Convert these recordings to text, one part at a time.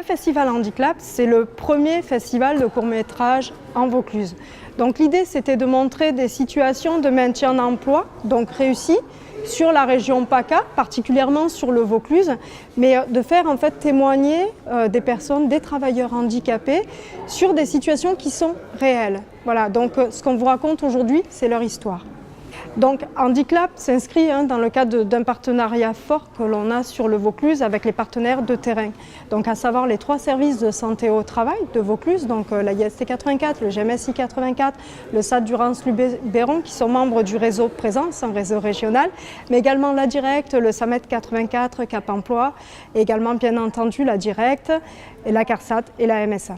festival Handiclap, c'est le premier festival de court-métrage en Vaucluse. Donc l'idée, c'était de montrer des situations de maintien d'emploi, donc réussies, sur la région PACA, particulièrement sur le Vaucluse, mais de faire en fait témoigner des personnes, des travailleurs handicapés, sur des situations qui sont réelles. Voilà, donc ce qu'on vous raconte aujourd'hui, c'est leur histoire. Donc Handiclap s'inscrit dans le cadre d'un partenariat fort que l'on a sur le Vaucluse avec les partenaires de terrain. Donc à savoir les 3 services de santé au travail de Vaucluse, donc la IST 84, le GMSI 84, le SAD Durance-Luberon qui sont membres du réseau Présence, un réseau régional, mais également la Directe, le SAMET 84, Cap Emploi, et également bien entendu la Directe, et la CARSAT et la MSA.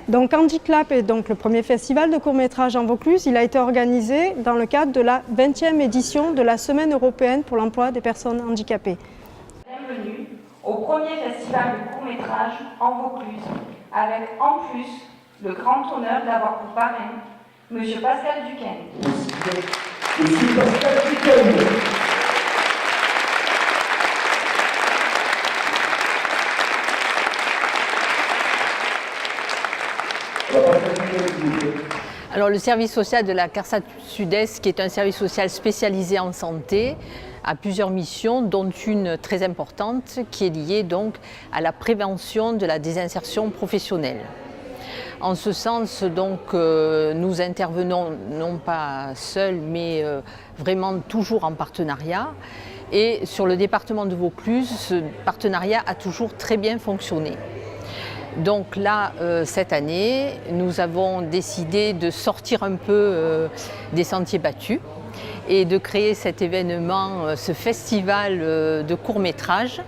Donc Handiclap est donc le premier festival de court-métrage en Vaucluse. Il a été organisé dans le cadre de la 20e édition de la Semaine européenne pour l'emploi des personnes handicapées. Bienvenue au premier festival de court-métrage en Vaucluse, avec en plus le grand honneur d'avoir pour parrain M. Pascal Duquesne. Monsieur Pascal Duquesne. Alors le service social de la CARSAT Sud-Est, qui est un service social spécialisé en santé, a plusieurs missions, dont une très importante qui est liée donc à la prévention de la désinsertion professionnelle. En ce sens, donc, nous intervenons non pas seuls, mais vraiment toujours en partenariat. Et sur le département de Vaucluse, ce partenariat a toujours très bien fonctionné. Donc là, cette année, nous avons décidé de sortir un peu des sentiers battus et de créer cet événement, ce festival de court-métrage.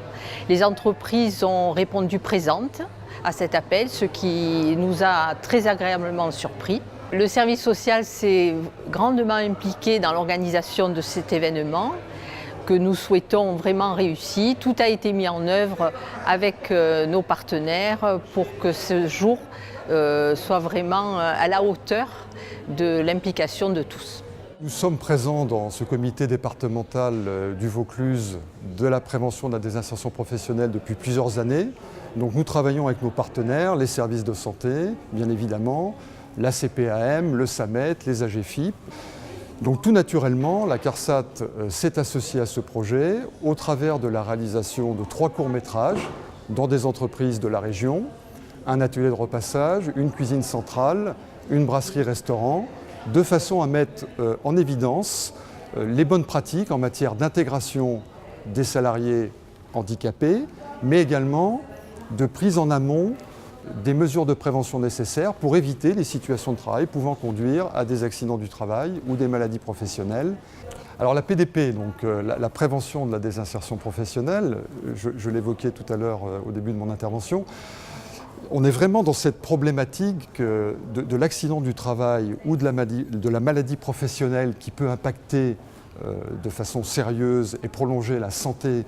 Les entreprises ont répondu présentes à cet appel, ce qui nous a très agréablement surpris. Le service social s'est grandement impliqué dans l'organisation de cet événement, que nous souhaitons vraiment réussi. Tout a été mis en œuvre avec nos partenaires pour que ce jour soit vraiment à la hauteur de l'implication de tous. Nous sommes présents dans ce comité départemental du Vaucluse de la prévention de la désinsertion professionnelle depuis plusieurs années. Donc nous travaillons avec nos partenaires, les services de santé, bien évidemment, la CPAM, le SAMET, les AGFIP. Donc tout naturellement, la CARSAT s'est associée à ce projet au travers de la réalisation de 3 courts-métrages dans des entreprises de la région, un atelier de repassage, une cuisine centrale, une brasserie-restaurant, de façon à mettre en évidence les bonnes pratiques en matière d'intégration des salariés handicapés, mais également de prise en amont des mesures de prévention nécessaires pour éviter les situations de travail pouvant conduire à des accidents du travail ou des maladies professionnelles. Alors la PDP, donc la prévention de la désinsertion professionnelle, je l'évoquais tout à l'heure au début de mon intervention, on est vraiment dans cette problématique de l'accident du travail ou de la maladie professionnelle qui peut impacter de façon sérieuse et prolonger la santé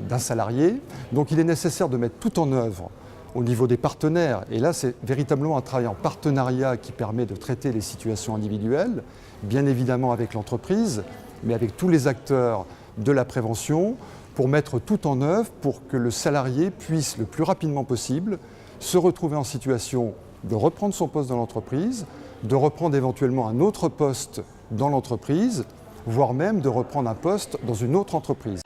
d'un salarié. Donc il est nécessaire de mettre tout en œuvre au niveau des partenaires, et là c'est véritablement un travail en partenariat qui permet de traiter les situations individuelles, bien évidemment avec l'entreprise, mais avec tous les acteurs de la prévention, pour mettre tout en œuvre pour que le salarié puisse le plus rapidement possible se retrouver en situation de reprendre son poste dans l'entreprise, de reprendre éventuellement un autre poste dans l'entreprise, voire même de reprendre un poste dans une autre entreprise.